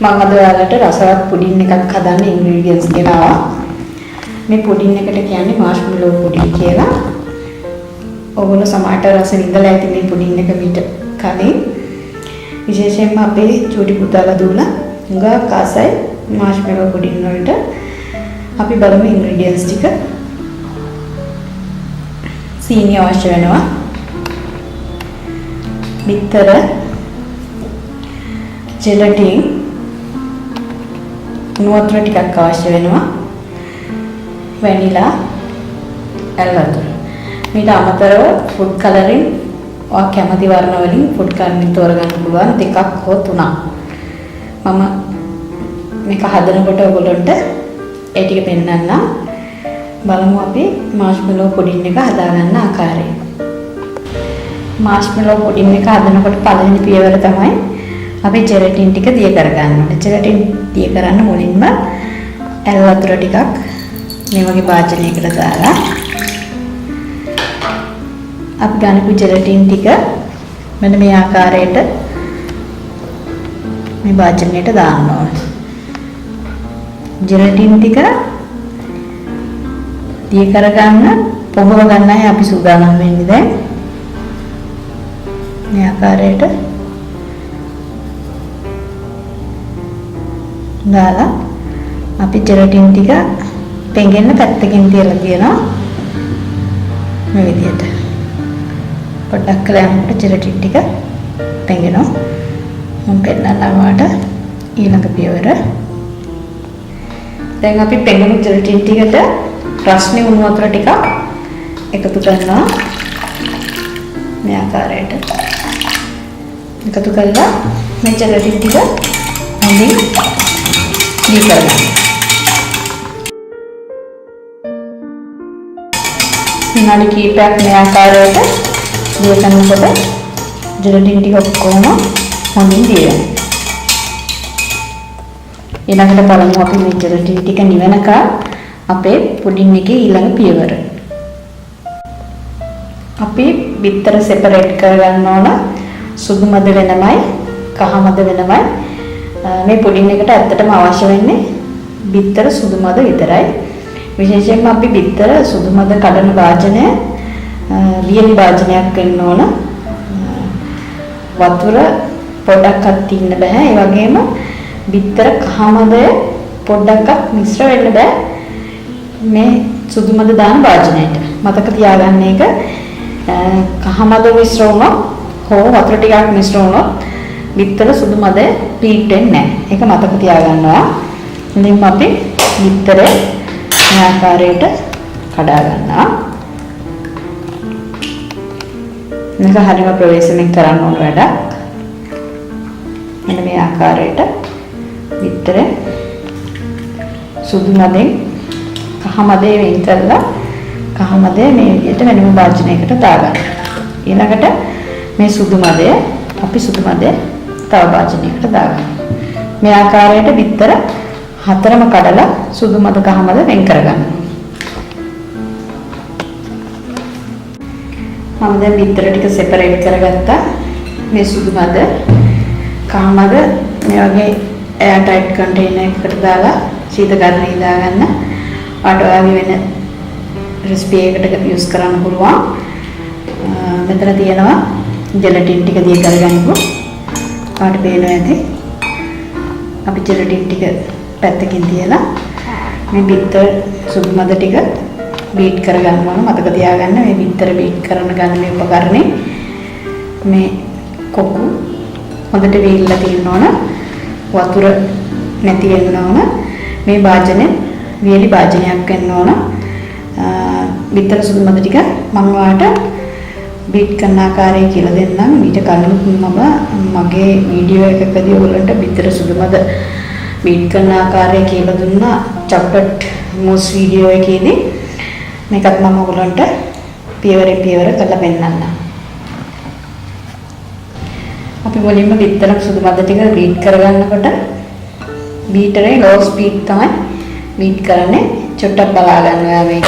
මම අද ඔයාලට රසවත් පුඩින් එකක් හදන්න ඉන්ග්‍රීඩියන්ට්ස් ගෙනාවා. මේ පුඩින් එකට කියන්නේ මාෂ්මෙලෝ පුඩින් කියලා. ඔයගොල්ලෝ සමහරට රස විඳලා ඇති මේ පුඩින් එක මිට කලින්. විශේෂයෙන්ම අපේ චූටි පුතාලා දුවලා හුඟා කාසයි මාෂ්මෙලෝ පුඩින් වලට. අපි බලමු ඉන්ග්‍රීඩියන්ට්ස් ටික. සීනි අවශ්‍ය වෙනවා. බිත්තර, ජෙලටින්, නුවත්ර ටිකක් අවශ්‍ය වෙනවා. වැනිලා, ඇල් වතුර. මේට අමතරව ෆුඩ් කලරින් ඔයා කැමති වර්ණ වලින් ෆුඩ් කලරින් තෝරගන්න පුළුවන් දෙකක් හෝ තුනක්. මම මේක හදනකොට ඔයගොල්ලන්ට ඒ ටික පෙන්නන්නම්. බලමු අපි මාෂ්මෙලෝ පුඩින් එක හදාගන්න ආකාරය. මාෂ්මෙලෝ පුඩින් එක හදනකොට පළවෙනි පියවර තමයි අපි ජෙලටින් ටික දිය කරගන්න ඕනේ. ජෙලටින් දිය කරන්න මුලින්ම ඇල් වතුර ටිකක් මේ වගේ භාජනයකට දාලා අපි ගන්නපු ජෙලටින් ටික මෙන්න මේ ආකාරයට මේ භාජනයට දාන්න ඕනේ. ජෙලටින් ටික දිය කරගන්න පොඟව ගන්නයි අපි සූදානම් වෙන්නේ දැන්. මේ ආකාරයට දාලා අපි ජෙලටින් ටික පෙඟෙන්න පැත්තකින් තියලා තියෙනවා මේ විදිහට. පොඩ්ඩක් කළා යනකොට ජෙලටින් ටික පෙඟෙනවා. මම පෙන්නන්නම් වාට ඊළඟ පියවර. දැන් අපි පෙඟුණු ජෙලටින් ටිකට රස්නේ උණු වතුර ටිකක් එකතු කරනවා මේ ආකාරයට. එකතු කළා මේ ජෙලටින් ටික හොඳින් දී කරගන්න. විනාඩි කිහිපයක් මේ ආකාරයට දී කරනකොට ජෙලටින් ටික ඔක්කොම හොඳින් දී වෙනවා. ඊළඟට බලමු අපි මේ ජෙලටින් ටික නිවෙනකන් අපේ පුඩින් එකේ ඊළඟ පියවර. අපි බිත්තර සෙපරේට් කරගන්න ඕන. සුදු මද වෙනමයි කහ මද වෙනමයි. මේ පුඩින් එකට ඇත්තටම අවශ්‍ය වෙන්නේ බිත්තර සුදු මද විතරයි. විශේෂයෙන්ම අපි බිත්තර සුදු මද කඩන වාජනය ලියලි වාජනයක් වෙන්න ඕන. වතුර පොඩ්ඩක්වත් තින්න බෑ. ඒ වගේම බිත්තර කහ මදය පොඩ්ඩක්වත් මිශ්‍ර වෙන්න බෑ මේ සුදු මද දාන වාජනයට. මතක තියාගන්න එක කහ මද මිශ්‍ර වුණොත් හෝ වතුර ටිකක් මිශ්‍ර වුණොත් බිත්තර සුදු මද පීට් වෙන්නේ නැහැ. ඒක මතක තියාගන්නවා. ඉතින් අපි බිත්තර මේ ආකාරයට කඩා ගන්නවා. මේක හරිම ප්‍රවේශමෙන් කරන්න ඕන වැඩක්. මෙන්න මේ ආකාරයට බිත්තර සුදු මදෙන් කහ මදේ වෙන් කරලා කහ මදේ මේ විදිහට වෙනම භාජනයකට දාගන්න. ඊළඟට මේ සුදු මදය අපි සුදු මදේ තව භාජනයකට දාගන්න. මේ ආකාරයට බිත්තර හතරම කඩලා සුදු මද කහ මද වෙන් කරගන්න. මම දැන් බිත්තර ටික සෙපරේට් කරගත්තා. මේ සුදු මද කහ මද මේ වගේ එයාර් ටයිට් කන්ටේනර් එකකට දාලා ශීතකරණයේ දාගන්න. ඔයාලගේ වෙන රෙසිපි එකකට යූස් කරන්න පුළුවන්. මෙතන තියෙනවා ජෙලටින් ටික දිය කරගන්නකො. පාට පේනවා ඇති. අපි ජෙලටින් ටික පැත්තකින් තියලා මේ බිත්තර සුදු මද ටික බීට් කරගන්න ඕන. මතක තියාගන්න මේ බිත්තර බීට් කරන ගන්න මේ උපකරණේ මේ කොකු හොඳට වේලිලා තියෙන්න ඕන. වතුර නැති වෙන්න ඕන. මේ භාජනේ වියලි භාජනයක් වෙන්න ඕන. බිත්තර සුදු මද ටික මම ඔයාලට බීට් කරන ආකාරය කියලා දෙන්නම්. ඊට කලින් මම මගේ වීඩියෝ එකකදී ඔයගලන්ට බිත්තර සුදු මද බීට් කරන ආකාරය කියලා දුන්නා. චොක්ලට් මූස් වීඩියෝ එකේදී මේකත් මම ඔයගලන්ට පියවරෙන් පියවර කරලා පෙන්නන්නම්. අපි මුලින්ම බිත්තර සුදු මද ටික බීට් කරගන්නකොට බීටරේ ලෝ ස්පීඩ් තමයි බීට් කරන්නේ. චොට්ටක් බලා ගන්න ඔයා මේක.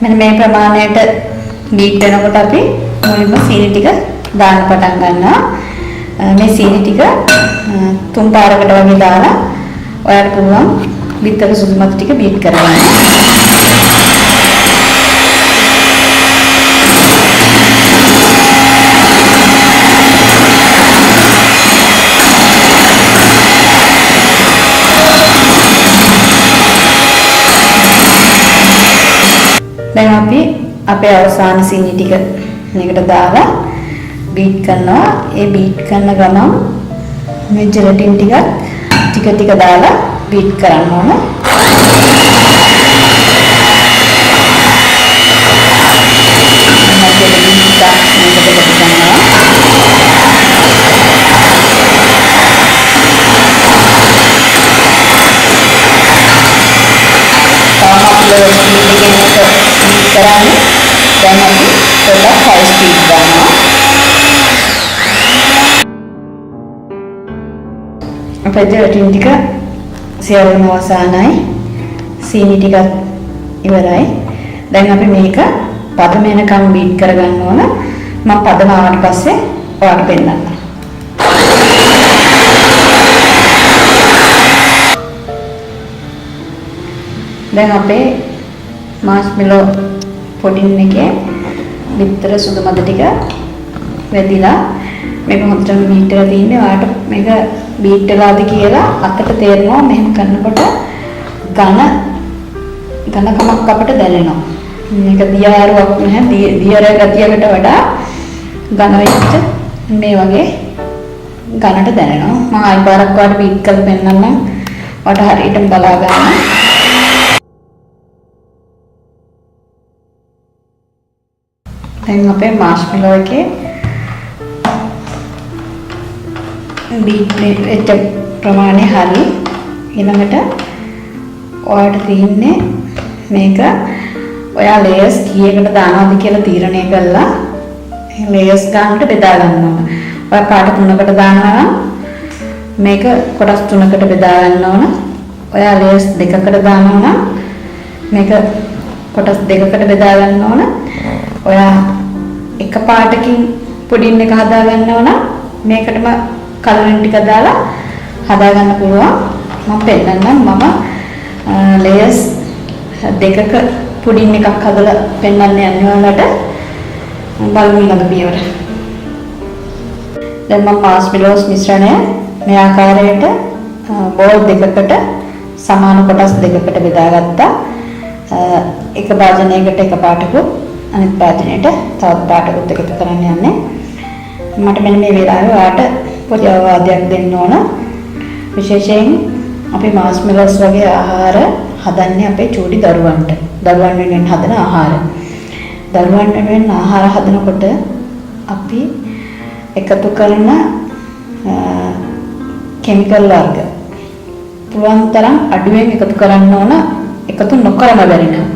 මෙන්න මේ ප්‍රමාණයට බීට් වෙනකොට අපි මුලින්ම සීනි ටික දාන්න පටන් ගන්නවා. මේ සීනි ටික තුන් පාරකට වගේ දාලා ඔයාලට පුළුවන් බිත්තර සුදු මත ටික බීට් කරගන්න. දැන් අපි අපේ අවසාන සීනි ටික මේකට දාලා බීට් කරනවා. ඒ බීට් කරන ගමන් මේ ජෙලටින් ටික ටික දාලා බීට් කරන්න ඕන. කරන්නේ දැන් අපි පොඩ්ඩක් හයි ස්පීඩ් ගන්නවා. අපේ ජෙලටින් ටික සියල්ලම අවසానයි. සීනි ටිකත් ඉවරයි. දැන් අපි මේක පදම වෙනකම් බීට් කරගන්න ඕන. මම පදම ආවට පස්සේ ඔයාලට පෙන්නන්නම්. දැන් අපේ මාෂ්මෙලෝ පොඩින් එකේ විතර සුදු මද ටික වැදිලා මේක හොඳටම බීට් කරලා තින්නේ. ඔයාලට මේක බීට් වෙලාද කියලා අතට තේරෙනවා. මෙහෙම කරනකොට ඝනකමක් අපිට දැනෙනවා. මේක දියාරුවක් නැහැ. දියර ගතියකට වඩා ඝන වෙච්ච මේ වගේ ඝනට දැනෙනවා. මම ආයි පාරක් වඩ බීට් කරලා පෙන්නන්නම්. ඔයාලට හරියටම බලා ගන්න. දැන් අපේ මාෂ්මෙලෝ එකේ බීට් වෙච්ච ප්‍රමාණය හරි. ඊළඟට ඔයාලට තියෙන්නේ මේක ඔයා ලේයර්ස් කීයකට දානවද කියලා තීරණය කරලා ලේයර්ස් ගන්නට බෙදා ගන්න ඕන. ඔයා පාට 3කට දානවා නම් මේක කොටස් 3කට බෙදා ගන්න ඕන. ඔයා ලේයර්ස් 2කට දානවා නම් මේක කොටස් 2කට බෙදා ගන්න ඕන. ඔයා එක පාටකින් පුඩින් එක හදා ගන්නවා නම් මේකටම කලරින් ටික දාලා හදා ගන්න පුළුවන්. මම පෙන්නන්නම්. මම ලේයර්ස් දෙකක පුඩින් එකක් හදලා පෙන්නන්න යන්නේ ඔයාලට. බලමු ඊළඟ පියවර. දැන් මම මාෂ්මෙලෝස් මිශ්‍රණය මේ ආකාරයට බෝල් දෙකකට සමාන කොටස් දෙකකට බෙදාගත්තා. එක භාජනයකට එක පාටකුත් අනිත් භාජනයට තවත් පාටකුත් එකතු කරන්න යන්නේ. මට මෙන්න මේ වෙලාවේ ඔයාලට පොඩි අවවාදයක් දෙන්න ඕන. විශේෂයෙන් අපි මාෂ්මෙලෝස් වගේ ආහාර හදන්නේ අපේ චූටි දරුවන්ට. දරුවන් වෙනුවෙන් හදන ආහාර. දරුවන් වෙනුවෙන් ආහාර හදනකොට අපි එකතු කරන කිමිකල් වර්ග පුළුවන් තරම් අඩුවෙන් එකතු කරන්න ඕන. එකතු නොකරම බැරි නම්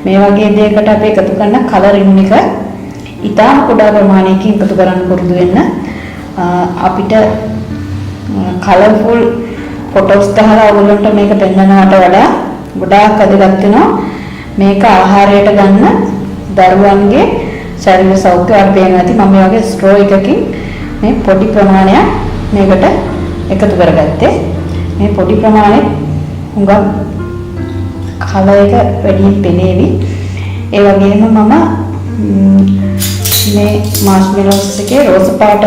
මේ වගේ දෙයකට අපි එකතු කරන කලරින් එක ඉතාම කුඩා ප්‍රමාණයකින් එකතු කරන්න පුරුදු වෙන්න. අපිට කලර්ෆුල් ෆොටෝස් ගහලා ඔයගොල්ලන්ට මේක පෙන්වනවට වඩා ගොඩාක් වැදගත් වෙනවා මේක ආහාරයට ගන්න දරුවන්ගේ ශරීර සෞඛ්‍යයට පේනවා. ඇති මම මේ වගේ ස්ට්‍රෝ එකකින් මේ පොඩි ප්‍රමාණයක් මේකට එකතු කරගත්තේ. මේ පොඩි ප්‍රමාණය හුඟක් කලර් එක වැඩියෙන් පෙනේවි. ඒ වගේම මම මේ මාෂ්මෙලෝස් එකේ රෝස් පාට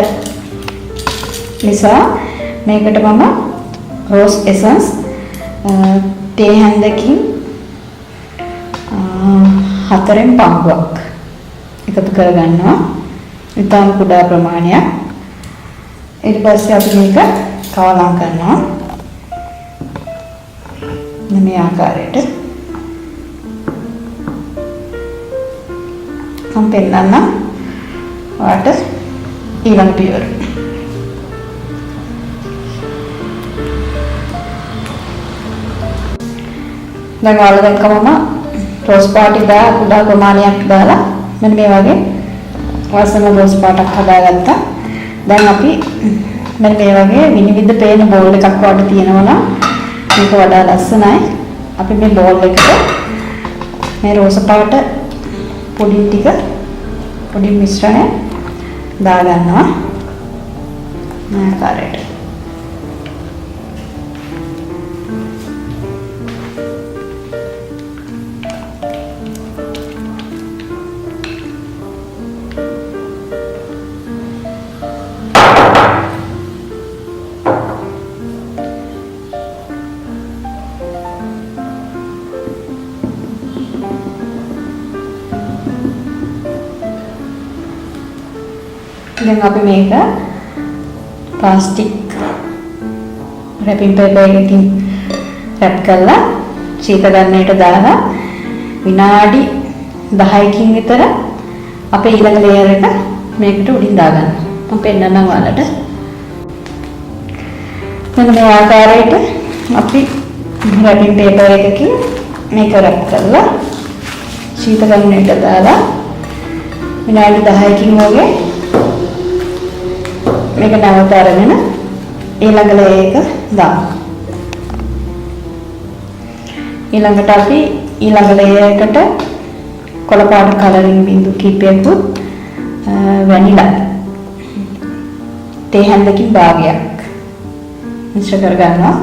නිසා මේකට මම රෝස් එසන්ස් තේ හැන්දකින් 4න් පංගුවක් එකතු කරගන්නවා. ඉතාම කුඩා ප්‍රමාණයක්. ඊට පස්සේ අපි මේක කවලම් කරනවා මේ ආකාරයට. මම පෙන්නන්නම් ඔයාලට ඊළඟ පියවර. දැන් ඔයාලා දැක්කම රෝස් පාටි දා කුඩා ප්‍රමාණයක් දාලා මෙන්න මේ වගේ වසම රෝස් පාටක් හදාගත්තා. දැන් අපි මෙන්න මේ වගේ විනිවිද පේන බෝල් එකක් වඩ තියෙනවා නම් මේක වඩා ලස්සනයි. අපි මේ බෝල් එකට මේ රෝස පාට පුඩින් ටික පුඩින් මිශ්‍රණය දාගන්නවා මේ ආකාරයට. දැන් අපි මේක ප්ලාස්ටික් රැපින් පේපර් එකකින් රැප් කරලා ශීතකරණයට දාලා විනාඩි 10කින් විතර අපේ ඊළඟ ලේයර් එක මේකට උඩින් දාගන්න. මම පෙන්නන්නම් ඔයාලට. මෙන්න මේ ආකාරයට අපි රැපින් පේපර් එකකින් මේක රැප් කරලා ශීතකරණයට දාලා විනාඩි 10කින් වගේ මේක නැවත අරගෙන ඊළඟ ලේයර් එක දාමු. ඊළඟට අපි ඊළඟ ලේයර් එකට කොළ පාට කලරින් බිඳු කිහිපයකුත් වැනිලා තේ හැන්දකින් භාගයක් මිශ්‍ර කර ගන්නවා.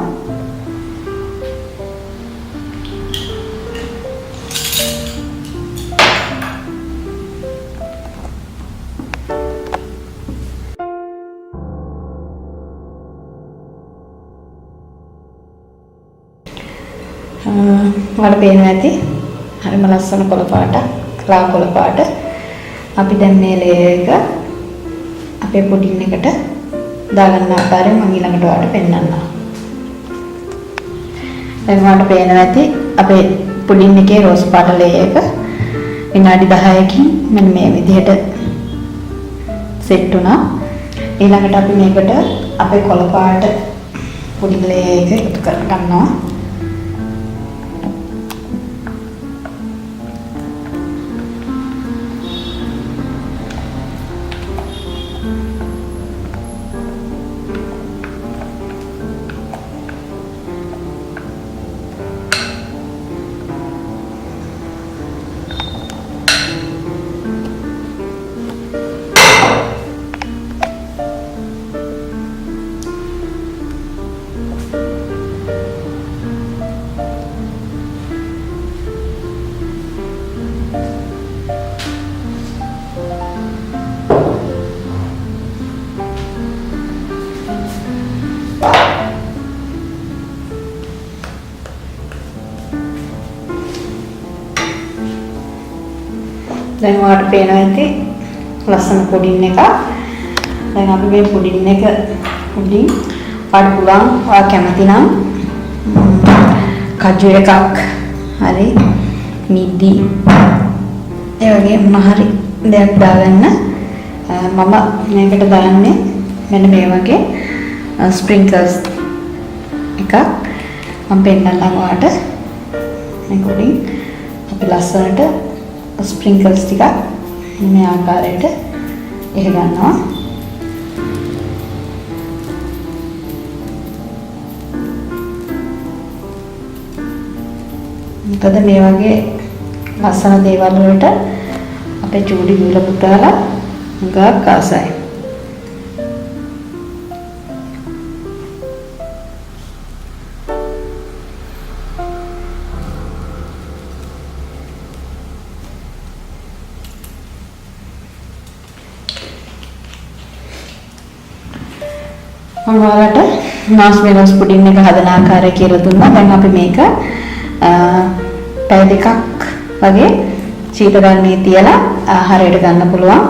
වල පේනවා ඇති හරිම ලස්සන කොළ පාට ක්ලා කොළ පාට. අපි දැන් මේ ලේයර් එක අපේ පුඩින් එකට දාගන්න ආකාරය මම ඊළඟට ඔයාලට පෙන්නන්නම්. දැන් ඔයාලට පේනවා ඇති අපේ පුඩින් එකේ රෝස් පාට ලේයර් එක විනාඩි 10කින් මෙන්න මේ විදිහට සෙට් වුණා. ඊළඟට අපි මේකට අපේ කොළ පාට පුඩින් ලේයර් එක එකතු කර ගන්නවා. දැන් ඔයාලට පේනවා ඇති ලස්සන පුඩින් එකක්. දැන් අපි මේ පුඩින් එක උඩින් පාඩු පුළුවන් ඔයා කැමති නම් කජු එකක් හරි මිදි ඒ වගේ මොන හරි දෙයක් දාගන්න. මම මේකට දාන්නේ මෙන්න මේ වගේ ස්ප්‍රින්කල්ස් එකක්. මම පෙන්නන්නම් ඔයාලට මේක උඩින් අපි ලස්සනට ස්ප්‍රින්කල්ස් ටික මේ ආකාරයට එහ ගන්නවා. මොකද මේ වගේ ලස්සන දේවල් වලට අපේ චූඩි විල පුතාලා ගාක් ආසයි. ඔයාලට මාස්මෙලෝස් පුඩින් එක හදන ආකාරය කියලා දුන්නා. දැන් අපි මේක පැය දෙකක් වගේ ශීතකරණයේ තියලා ආහාරයට ගන්න පුළුවන්.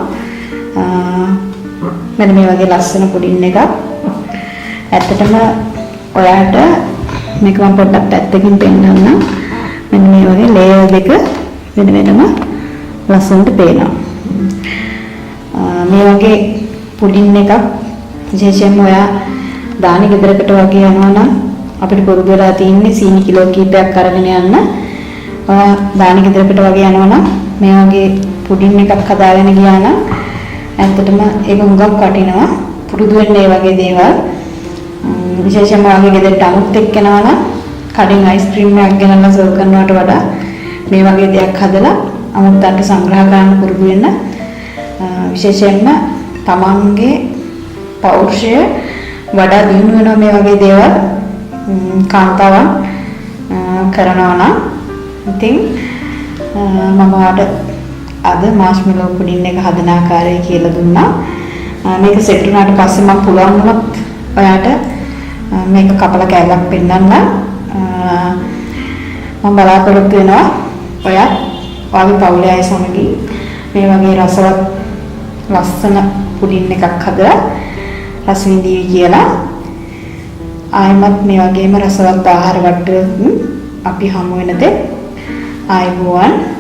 මෙන්න මේ වගේ ලස්සන පුඩින් එකක්. ඇත්තටම ඔයාලට මේක මම පොඩ්ඩක් පැත්තකින් පෙන්නන්නම්. මෙන්න මේ වගේ ලේයර් දෙක වෙන වෙනම ලස්සනට පේනවා. මේ වගේ පුඩින් එකක් විශේෂයෙන්ම ඔයා දානි ගෙදරකට වගේ යනවා නම් අපිට පුරුදු වෙලා තියෙන්නේ සීනි කිලෝ කීපයක් අරගෙන යන්න. ඔයා දානි ගෙදරකට වගේ යනවා නම් මේ වගේ පුඩින් එකක් හදාගෙන ගියා නම් ඇත්තටම ඒක හුඟක් වටිනවා. පුරුදු වෙන්න මේ වගේ දේවල්. විශේෂයෙන්ම වගේ ගෙදරට අමුත් එක්ක යනවා නම් කඩෙන් අයිස්ක්‍රීම් එකක් ගෙනල්ලා සර්ව් කරනවට වඩා මේ වගේ දෙයක් හදලා අමුත්තන්ට සංග්‍රහ කරන්න පුරුදු වෙන්න විශේෂයෙන්ම තමන්ගේ පෞරුෂය වඩා දියුණු වෙනවා මේ වගේ දේවල් කාන්තාවන් කරනවා නම් ඉතින් මම ඔයාලට අද මාෂ්මෙලෝ පුඩින් එක හදන ආකාරය කියලා දුන්නා. මේක සෙට් වුණාට පස්සේ මම පුළුවන් වුණොත් ඔයාලට මේක කපලා කෑල්ලක් පෙන්නන්න. මම බලාපොරොත්තු වෙනවා ඔයා ඔයාගේ පවුලේ අය සමග මේ වගේ රසවත් ලස්සන පුඩින් එකක් හදලා රස විඳීවි කියලා. ආයමත් මේ වගේම රසවත් ආහාර වට්ටුවකින් අපි හමු වෙනතේ ආයුබෝවන්.